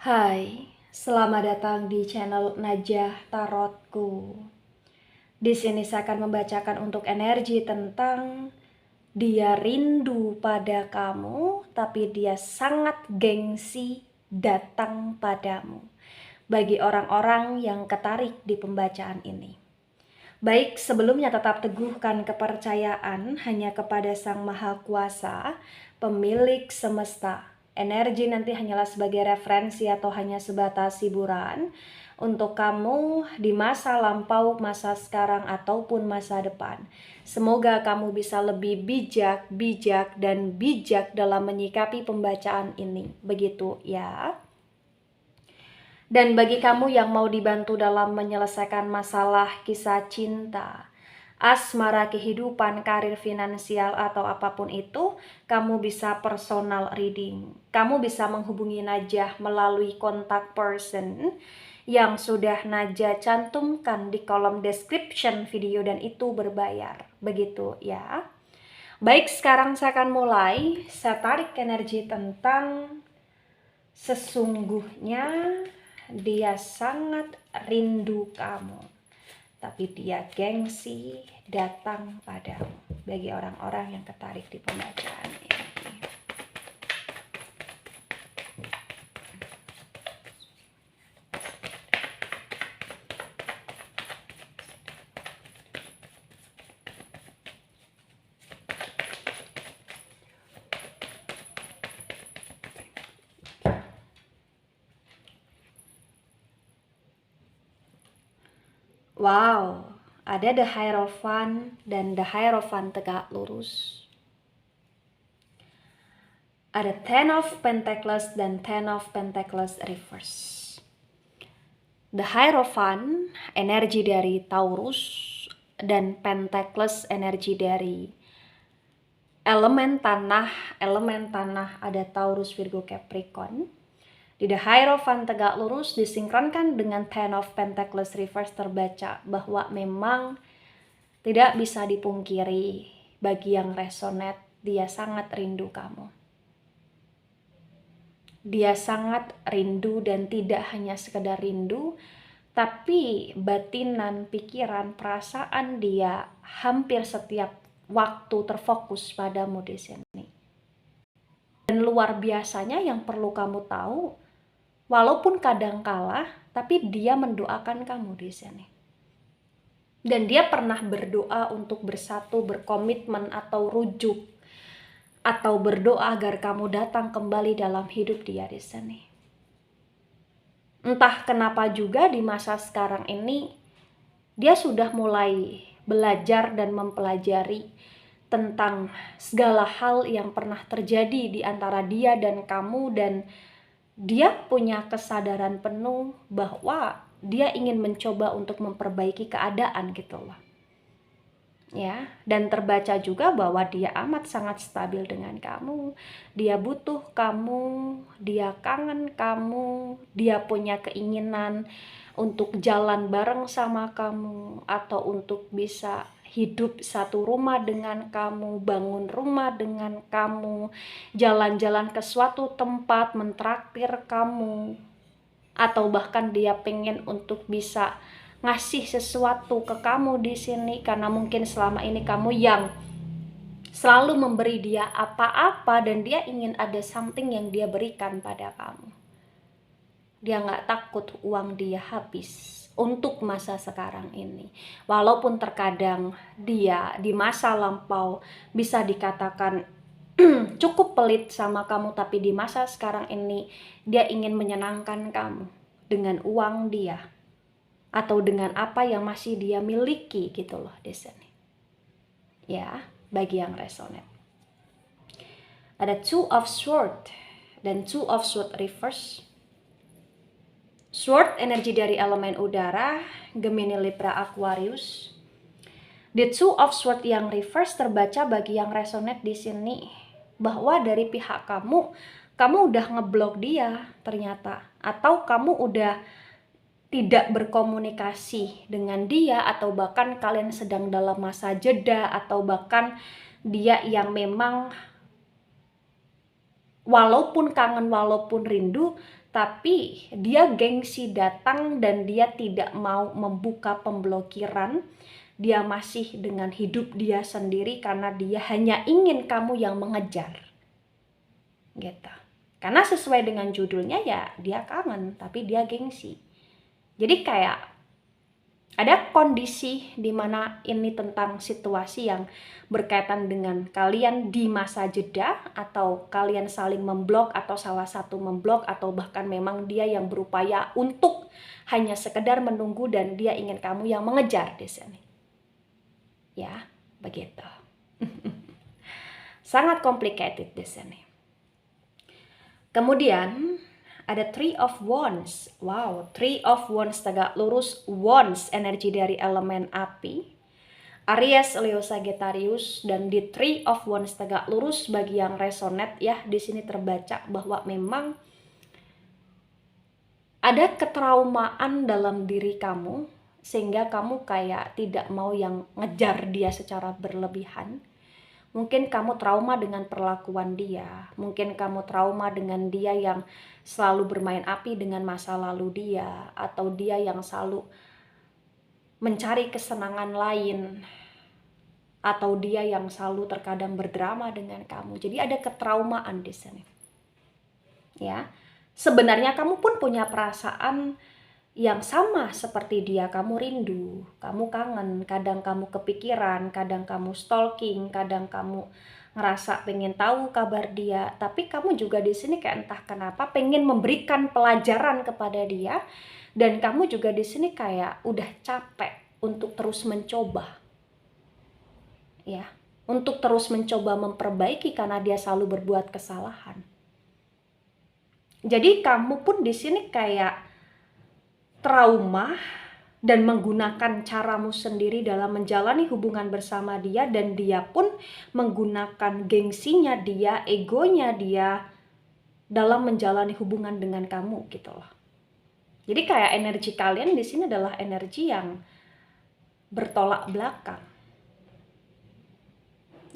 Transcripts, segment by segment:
Hai, selamat datang di channel Najah Tarotku. Di sini saya akan membacakan untuk energi tentang dia rindu pada kamu, tapi dia sangat gengsi datang padamu. Bagi orang-orang yang ketarik di pembacaan ini. Baik, sebelumnya tetap teguhkan kepercayaan hanya kepada Sang Maha Kuasa, pemilik semesta. Energi nanti hanyalah sebagai referensi atau hanya sebatas hiburan untuk kamu di masa lampau, masa sekarang, ataupun masa depan. Semoga kamu bisa lebih bijak dalam menyikapi pembacaan ini. Begitu ya. Dan bagi kamu yang mau dibantu dalam menyelesaikan masalah kisah cinta, asmara, kehidupan, karir, finansial, atau apapun itu, kamu bisa personal reading. Kamu bisa menghubungi Najah melalui kontak person yang sudah Najah cantumkan di kolom description video dan itu berbayar. Begitu ya. Baik, sekarang saya akan mulai. Saya tarik energi tentang sesungguhnya dia sangat rindu kamu, tapi dia gengsi datang padamu. Bagi orang-orang yang tertarik di pembacaan ini. Wow, ada The Hierophant dan The Hierophant tegak lurus. Ada Ten of Pentacles dan Ten of Pentacles reverse. The Hierophant energi dari Taurus dan Pentacles energi dari elemen tanah ada Taurus, Virgo, Capricorn. Di The Hierophant tegak lurus disinkronkan dengan Ten of Pentacles reverse terbaca bahwa memang tidak bisa dipungkiri bagi yang resonate, dia sangat rindu kamu. Dia sangat rindu dan tidak hanya sekedar rindu, tapi batinan, pikiran, perasaan dia hampir setiap waktu terfokus padamu di sini. Dan luar biasanya yang perlu kamu tahu, walaupun kadang kalah, tapi dia mendoakan kamu di sini. Dan dia pernah berdoa untuk bersatu, berkomitmen atau rujuk, atau berdoa agar kamu datang kembali dalam hidup dia di sini. Entah kenapa juga di masa sekarang ini, dia sudah mulai belajar dan mempelajari tentang segala hal yang pernah terjadi di antara dia dan kamu, dan dia punya kesadaran penuh bahwa dia ingin mencoba untuk memperbaiki keadaan gitu loh. Ya, dan terbaca juga bahwa dia amat sangat stabil dengan kamu. Dia butuh kamu, dia kangen kamu, dia punya keinginan untuk jalan bareng sama kamu atau untuk bisa hidup satu rumah dengan kamu, bangun rumah dengan kamu, jalan-jalan ke suatu tempat, mentraktir kamu, atau bahkan dia pengen untuk bisa ngasih sesuatu ke kamu di sini karena mungkin selama ini kamu yang selalu memberi dia apa-apa dan dia ingin ada something yang dia berikan pada kamu. Dia nggak takut uang dia habis untuk masa sekarang ini. Walaupun terkadang dia di masa lampau bisa dikatakan cukup pelit sama kamu, tapi di masa sekarang ini dia ingin menyenangkan kamu dengan uang dia atau dengan apa yang masih dia miliki gitu loh di sini. Ya, bagi yang resonate. Ada Two of Swords dan Two of Swords reverse. Sword energi dari elemen udara, Gemini, Libra, Aquarius. The Two of Swords yang reverse terbaca bagi yang resonate di sini bahwa dari pihak kamu udah ngeblok dia ternyata, atau kamu udah tidak berkomunikasi dengan dia, atau bahkan kalian sedang dalam masa jeda, atau bahkan dia yang memang walaupun kangen, walaupun rindu, tapi dia gengsi datang dan dia tidak mau membuka pemblokiran. Dia masih dengan hidup dia sendiri karena dia hanya ingin kamu yang mengejar. Gitu. Karena sesuai dengan judulnya ya dia kangen, tapi dia gengsi. Jadi kayak ada kondisi di mana ini tentang situasi yang berkaitan dengan kalian di masa jeda, atau kalian saling memblok, atau salah satu memblok, atau bahkan memang dia yang berupaya untuk hanya sekedar menunggu dan dia ingin kamu yang mengejar di sini. Ya, begitu. Sangat complicated di sini. Kemudian ada Three of Wands. Wow, Three of Wands tegak lurus. Wands energi dari elemen api. Aries, Leo, Sagittarius, dan di Three of Wands tegak lurus bagi yang resonate ya, di sini terbaca bahwa memang ada ketraumaan dalam diri kamu sehingga kamu kayak tidak mau yang ngejar dia secara berlebihan. Mungkin kamu trauma dengan perlakuan dia, mungkin kamu trauma dengan dia yang selalu bermain api dengan masa lalu dia, atau dia yang selalu mencari kesenangan lain, atau dia yang selalu terkadang berdrama dengan kamu. Jadi ada ketraumaan di sini. Ya. Sebenarnya kamu pun punya perasaan yang sama seperti dia. Kamu rindu, kamu kangen, kadang kamu kepikiran, kadang kamu stalking, kadang kamu ngerasa pengen tahu kabar dia. Tapi kamu juga di sini kayak entah kenapa pengen memberikan pelajaran kepada dia, dan kamu juga di sini kayak udah capek untuk terus mencoba. Ya, untuk terus mencoba memperbaiki karena dia selalu berbuat kesalahan. Jadi kamu pun di sini kayak trauma dan menggunakan caramu sendiri dalam menjalani hubungan bersama dia, dan dia pun menggunakan gengsinya dia, egonya dia dalam menjalani hubungan dengan kamu gitu loh. Jadi kayak energi kalian di sini adalah energi yang bertolak belakang.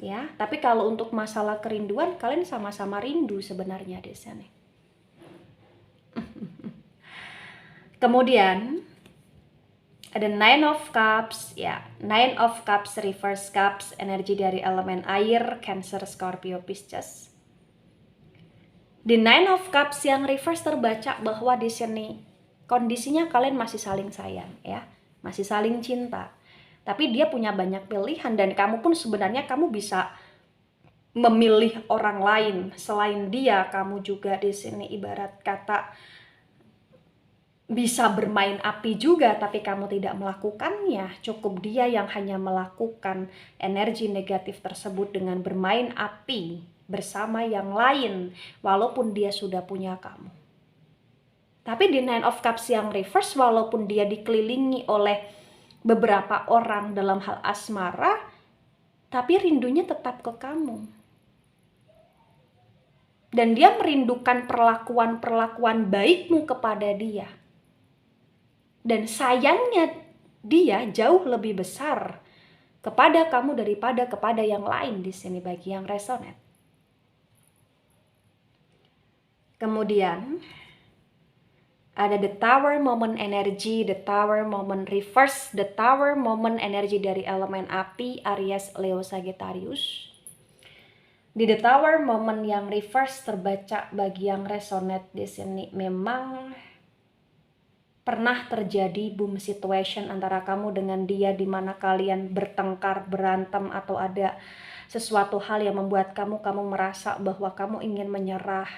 Ya, tapi kalau untuk masalah kerinduan kalian sama-sama rindu sebenarnya di sini. Kemudian ada Nine of Cups, ya, Nine of Cups, Reverse Cups, energi dari elemen air, Cancer, Scorpio, Pisces. Di Nine of Cups yang reverse terbaca bahwa di sini kondisinya kalian masih saling sayang, ya, masih saling cinta. Tapi dia punya banyak pilihan dan kamu pun sebenarnya kamu bisa memilih orang lain selain dia. Kamu juga di sini ibarat kata bisa bermain api juga, tapi kamu tidak melakukannya. Cukup dia yang hanya melakukan energi negatif tersebut dengan bermain api bersama yang lain, walaupun dia sudah punya kamu. Tapi di Nine of Cups yang reverse, walaupun dia dikelilingi oleh beberapa orang dalam hal asmara, tapi rindunya tetap ke kamu. Dan dia merindukan perlakuan-perlakuan baikmu kepada dia. Dan sayangnya dia jauh lebih besar kepada kamu daripada kepada yang lain di sini bagi yang resonate. Kemudian ada the Tower moment energy, the Tower moment reverse, the Tower moment energi dari elemen api, Aries, Leo, Sagittarius. Di the Tower moment yang reverse terbaca bagi yang resonate di sini memang pernah terjadi boom situation antara kamu dengan dia, di mana kalian bertengkar, berantem, atau ada sesuatu hal yang membuat kamu merasa bahwa kamu ingin menyerah.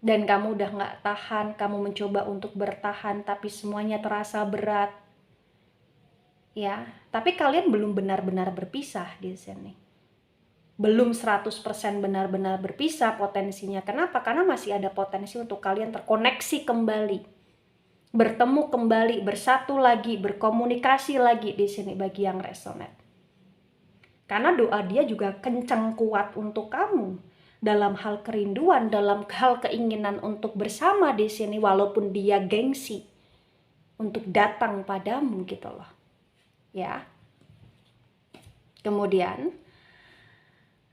Dan kamu udah gak tahan, kamu mencoba untuk bertahan, tapi semuanya terasa berat. Ya, tapi kalian belum benar-benar berpisah di sini. Belum 100% benar-benar berpisah potensinya. Kenapa? Karena masih ada potensi untuk kalian terkoneksi kembali, bertemu kembali, bersatu lagi, berkomunikasi lagi di sini bagi yang resonate. Karena doa dia juga kencang kuat untuk kamu dalam hal kerinduan, dalam hal keinginan untuk bersama di sini, walaupun dia gengsi untuk datang padamu gitu loh. Ya. Kemudian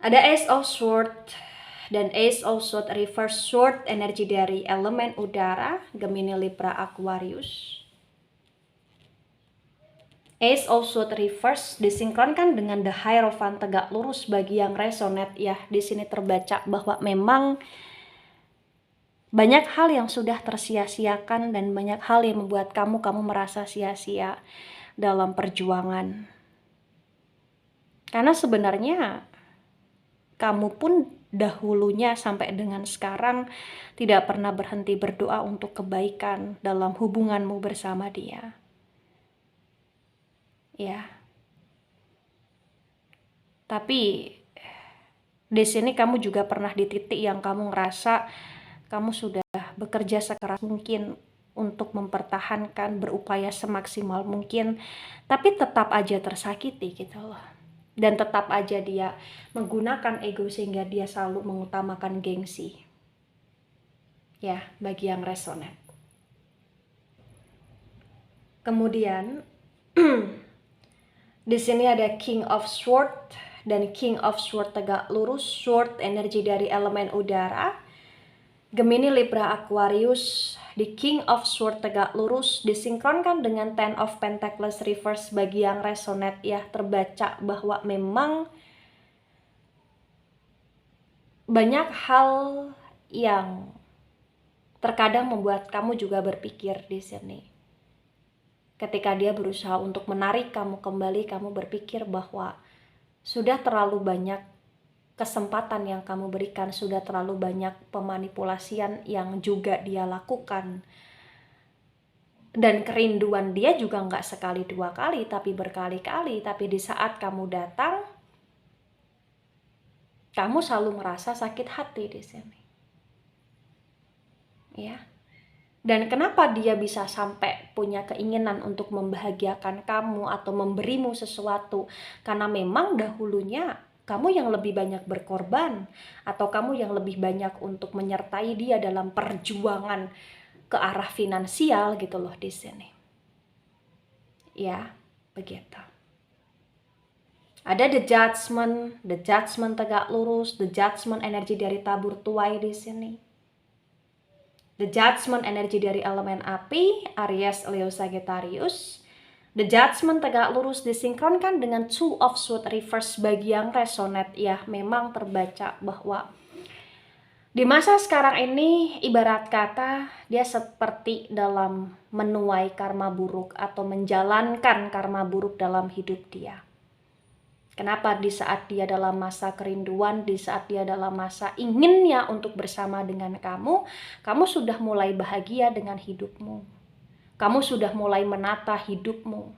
ada Ace of Swords dan Ace of Swords reverse sword energi dari elemen udara, Gemini, Libra, Aquarius. Ace of Swords reverse disinkronkan dengan The Hierophant tegak lurus bagi yang resonate ya. Di sini terbaca bahwa memang banyak hal yang sudah tersia-siakan dan banyak hal yang membuat kamu merasa sia-sia dalam perjuangan. Karena sebenarnya kamu pun dahulunya sampai dengan sekarang tidak pernah berhenti berdoa untuk kebaikan dalam hubunganmu bersama dia. Ya. Tapi di sini kamu juga pernah di titik yang kamu ngerasa kamu sudah bekerja sekeras mungkin untuk mempertahankan, berupaya semaksimal mungkin, tapi tetap aja tersakiti gitu loh. Dan tetap aja dia menggunakan ego sehingga dia selalu mengutamakan gengsi. Ya, bagi yang resonate. Kemudian di sini ada King of Swords dan King of Swords tegak lurus, sword energi dari elemen udara. Gemini, Libra, Aquarius. Di King of Swords tegak lurus disinkronkan dengan Ten of Pentacles reverse bagi yang resonate ya, terbaca bahwa memang banyak hal yang terkadang membuat kamu juga berpikir di sini. Ketika dia berusaha untuk menarik kamu kembali, kamu berpikir bahwa sudah terlalu banyak kesempatan yang kamu berikan, sudah terlalu banyak pemanipulasian yang juga dia lakukan. Dan kerinduan dia juga nggak sekali dua kali, tapi berkali-kali. Tapi di saat kamu datang, kamu selalu merasa sakit hati di sini. Ya. Dan kenapa dia bisa sampai punya keinginan untuk membahagiakan kamu atau memberimu sesuatu? Karena memang dahulunya kamu yang lebih banyak berkorban, atau kamu yang lebih banyak untuk menyertai dia dalam perjuangan ke arah finansial gitu loh di sini. Ya, begitu. Ada the judgment tegak lurus, the judgment energi dari tabur tuai di sini. The judgment energi dari elemen api, Aries, Leo, Sagittarius. The judgment tegak lurus disinkronkan dengan Two of Swords reverse bagi yang resonate ya, memang terbaca bahwa di masa sekarang ini ibarat kata dia seperti dalam menuai karma buruk atau menjalankan karma buruk dalam hidup dia. Kenapa? Di saat dia dalam masa kerinduan, di saat dia dalam masa inginnya untuk bersama dengan kamu sudah mulai bahagia dengan hidupmu. Kamu sudah mulai menata hidupmu.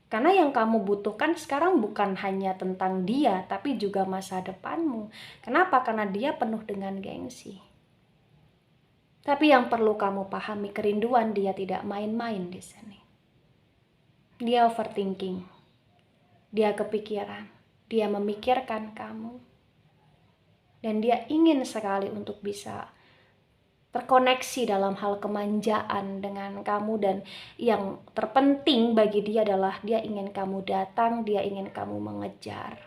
Karena yang kamu butuhkan sekarang bukan hanya tentang dia, tapi juga masa depanmu. Kenapa? Karena dia penuh dengan gengsi. Tapi yang perlu kamu pahami, kerinduan dia tidak main-main di sini. Dia overthinking. Dia kepikiran. Dia memikirkan kamu. Dan dia ingin sekali untuk bisa terkoneksi dalam hal kemanjaan dengan kamu, dan yang terpenting bagi dia adalah dia ingin kamu datang, dia ingin kamu mengejar.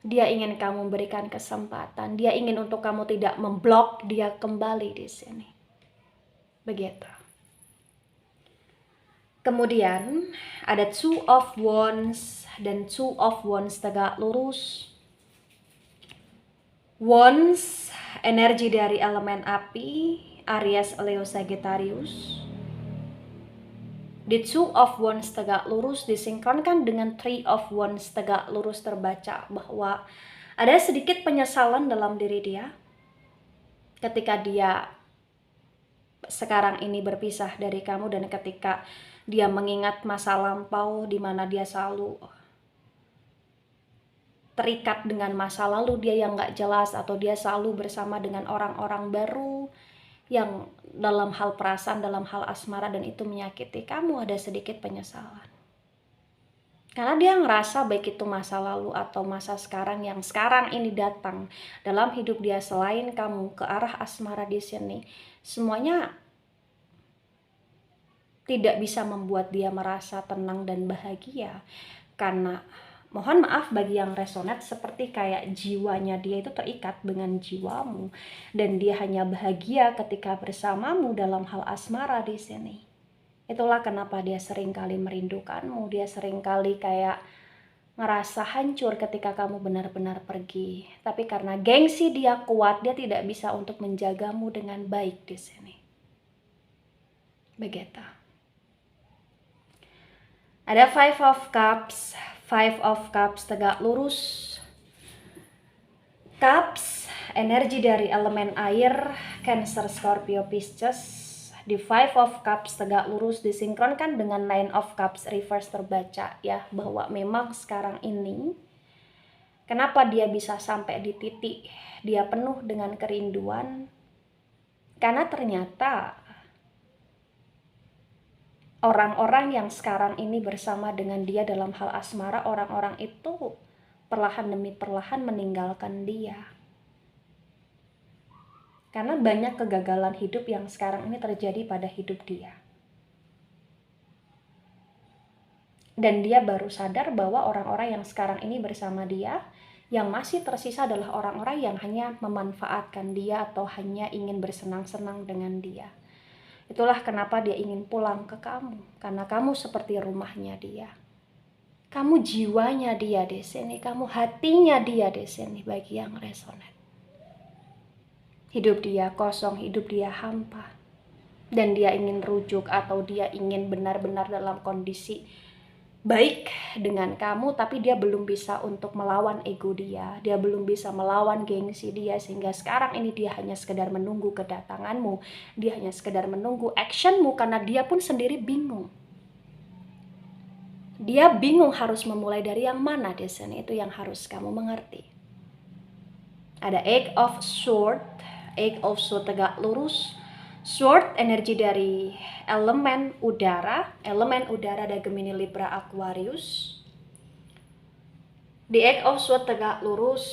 Dia ingin kamu berikan kesempatan, dia ingin untuk kamu tidak memblok dia kembali di sini. Begitu. Kemudian ada Two of Wands dan Two of Wands tegak lurus. Wands energi dari elemen api, Aries, Leo, Sagittarius. The Two of Wands tegak lurus disinkronkan dengan Three of Wands tegak lurus, terbaca bahwa ada sedikit penyesalan dalam diri dia ketika dia sekarang ini berpisah dari kamu, dan ketika dia mengingat masa lampau di mana dia selalu terikat dengan masa lalu dia yang gak jelas, atau dia selalu bersama dengan orang-orang baru yang dalam hal perasaan, dalam hal asmara, dan itu menyakiti kamu. Ada sedikit penyesalan karena dia ngerasa baik itu masa lalu atau masa sekarang yang sekarang ini datang dalam hidup dia selain kamu ke arah asmara di sini, semuanya tidak bisa membuat dia merasa tenang dan bahagia. Karena mohon maaf bagi yang resonate, seperti kayak jiwanya dia itu terikat dengan jiwamu dan dia hanya bahagia ketika bersamamu dalam hal asmara di sini. Itulah kenapa dia seringkali merindukanmu, dia seringkali kayak ngerasa hancur ketika kamu benar-benar pergi. Tapi karena gengsi dia kuat, dia tidak bisa untuk menjagamu dengan baik di sini. Begitu. Ada Five of Cups. Five of Cups tegak lurus. Cups, energi dari elemen air, Cancer, Scorpio, Pisces. Di Five of Cups tegak lurus disinkronkan dengan Nine of Cups reverse terbaca ya, bahwa memang sekarang ini kenapa dia bisa sampai di titik dia penuh dengan kerinduan, karena ternyata orang-orang yang sekarang ini bersama dengan dia dalam hal asmara, orang-orang itu perlahan demi perlahan meninggalkan dia. Karena banyak kegagalan hidup yang sekarang ini terjadi pada hidup dia. Dan dia baru sadar bahwa orang-orang yang sekarang ini bersama dia, yang masih tersisa adalah orang-orang yang hanya memanfaatkan dia atau hanya ingin bersenang-senang dengan dia. Itulah kenapa dia ingin pulang ke kamu, karena kamu seperti rumahnya dia. Kamu jiwanya dia di sini, kamu hatinya dia di sini bagi yang resonate. Hidup dia kosong, hidup dia hampa. Dan dia ingin rujuk atau dia ingin benar-benar dalam kondisi baik dengan kamu, tapi dia belum bisa untuk melawan ego dia. Dia belum bisa melawan gengsi dia, sehingga sekarang ini dia hanya sekedar menunggu kedatanganmu. Dia hanya sekedar menunggu actionmu, karena dia pun sendiri bingung. Dia bingung harus memulai dari yang mana di sini. Itu yang harus kamu mengerti. Ada Eight of Swords. Eight of Swords tegak lurus. Sword, energi dari elemen udara. Elemen udara ada Gemini, Libra, Aquarius. Di Eight of Swords tegak lurus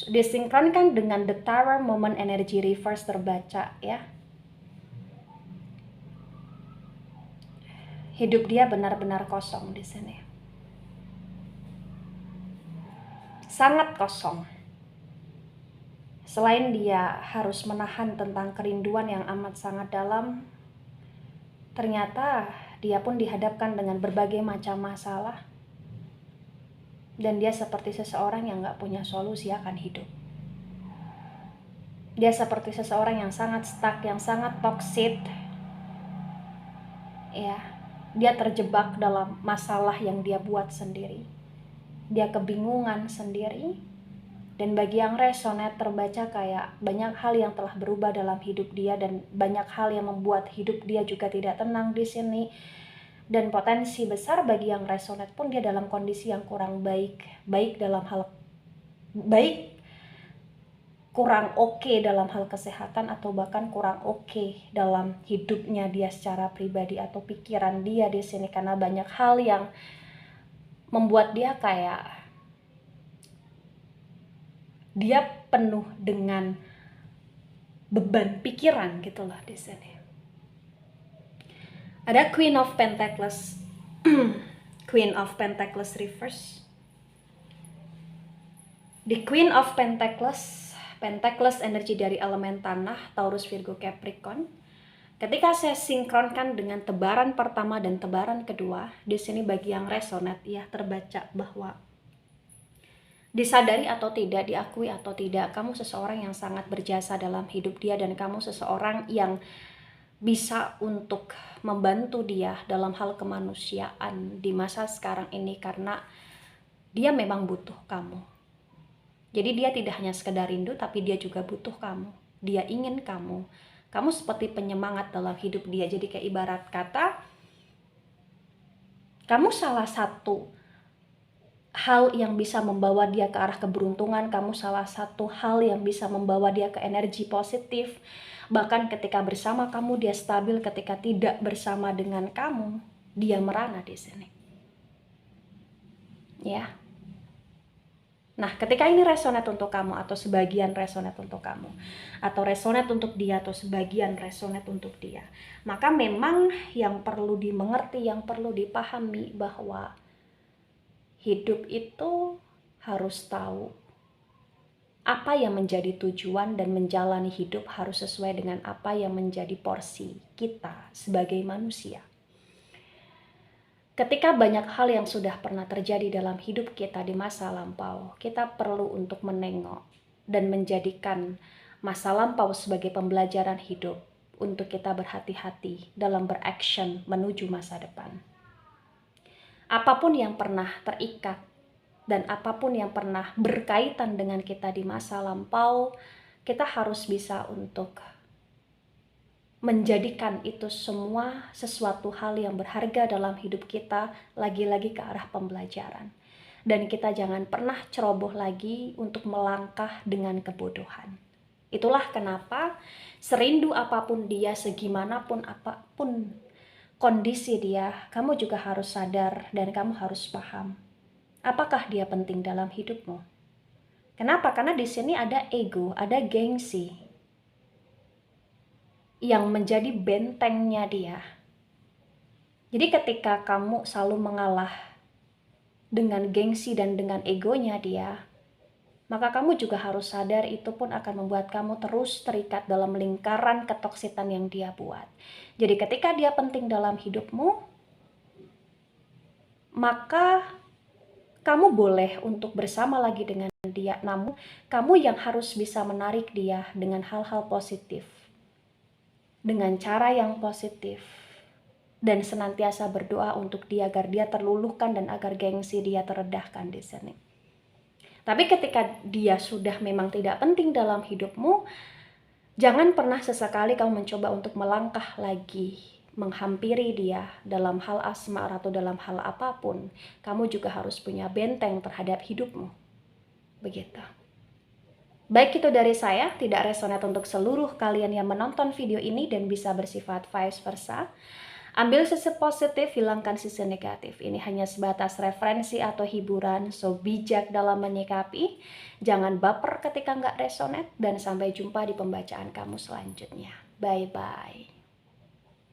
disinkronkan dengan The Tower, momen energi reverse terbaca ya. Hidup dia benar-benar kosong di sini. Sangat kosong. Selain dia harus menahan tentang kerinduan yang amat sangat dalam, ternyata dia pun dihadapkan dengan berbagai macam masalah. Dan dia seperti seseorang yang gak punya solusi akan hidup. Dia seperti seseorang yang sangat stuck, yang sangat toxic. Ya, dia terjebak dalam masalah yang dia buat sendiri. Dia kebingungan sendiri. Dan bagi yang resonate terbaca kayak banyak hal yang telah berubah dalam hidup dia, dan banyak hal yang membuat hidup dia juga tidak tenang di sini. Dan potensi besar bagi yang resonate pun dia dalam kondisi yang kurang baik. Baik dalam hal baik, kurang oke dalam hal kesehatan, atau bahkan kurang oke dalam hidupnya dia secara pribadi atau pikiran dia di sini, karena banyak hal yang membuat dia kayak dia penuh dengan beban pikiran gitulah di sini. Ada Queen of Pentacles. Queen of Pentacles reverse. Di Queen of Pentacles, Pentacles energi dari elemen tanah, Taurus, Virgo, Capricorn. Ketika saya sinkronkan dengan tebaran pertama dan tebaran kedua, di sini bagi yang resonate ya terbaca bahwa disadari atau tidak, diakui atau tidak, kamu seseorang yang sangat berjasa dalam hidup dia, dan kamu seseorang yang bisa untuk membantu dia dalam hal kemanusiaan di masa sekarang ini, karena dia memang butuh kamu. Jadi dia tidak hanya sekedar rindu, tapi dia juga butuh kamu. Dia ingin kamu. Kamu seperti penyemangat dalam hidup dia. Jadi kayak ibarat kata, kamu salah satu hal yang bisa membawa dia ke arah keberuntungan, kamu salah satu hal yang bisa membawa dia ke energi positif. Bahkan ketika bersama kamu dia stabil, ketika tidak bersama dengan kamu dia merana di sini. Ya. Nah, ketika ini resonate untuk kamu atau sebagian resonate untuk kamu, atau resonate untuk dia atau sebagian resonate untuk dia, maka memang yang perlu dimengerti, yang perlu dipahami bahwa hidup itu harus tahu apa yang menjadi tujuan, dan menjalani hidup harus sesuai dengan apa yang menjadi porsi kita sebagai manusia. Ketika banyak hal yang sudah pernah terjadi dalam hidup kita di masa lampau, kita perlu untuk menengok dan menjadikan masa lampau sebagai pembelajaran hidup untuk kita berhati-hati dalam beraction menuju masa depan. Apapun yang pernah terikat dan apapun yang pernah berkaitan dengan kita di masa lampau, kita harus bisa untuk menjadikan itu semua sesuatu hal yang berharga dalam hidup kita, lagi-lagi ke arah pembelajaran. Dan kita jangan pernah ceroboh lagi untuk melangkah dengan kebodohan. Itulah kenapa serindu apapun dia, segimanapun apapun kondisi dia, kamu juga harus sadar dan kamu harus paham apakah dia penting dalam hidupmu. Kenapa? Karena di sini ada ego, ada gengsi yang menjadi bentengnya dia. Jadi ketika kamu selalu mengalah dengan gengsi dan dengan egonya dia, maka kamu juga harus sadar itu pun akan membuat kamu terus terikat dalam lingkaran ketoksitan yang dia buat. Jadi ketika dia penting dalam hidupmu, maka kamu boleh untuk bersama lagi dengan dia, namun kamu yang harus bisa menarik dia dengan hal-hal positif, dengan cara yang positif, dan senantiasa berdoa untuk dia agar dia terluluhkan dan agar gengsi dia teredahkan di sini. Tapi ketika dia sudah memang tidak penting dalam hidupmu, jangan pernah sesekali kamu mencoba untuk melangkah lagi menghampiri dia dalam hal asmar atau dalam hal apapun. Kamu juga harus punya benteng terhadap hidupmu. Begitu. Baik, itu dari saya, tidak resonate untuk seluruh kalian yang menonton video ini dan bisa bersifat vice versa. Ambil sisi positif, hilangkan sisi negatif. Ini hanya sebatas referensi atau hiburan, so bijak dalam menyikapi. Jangan baper ketika nggak resonate, dan sampai jumpa di pembacaan kamu selanjutnya. Bye-bye.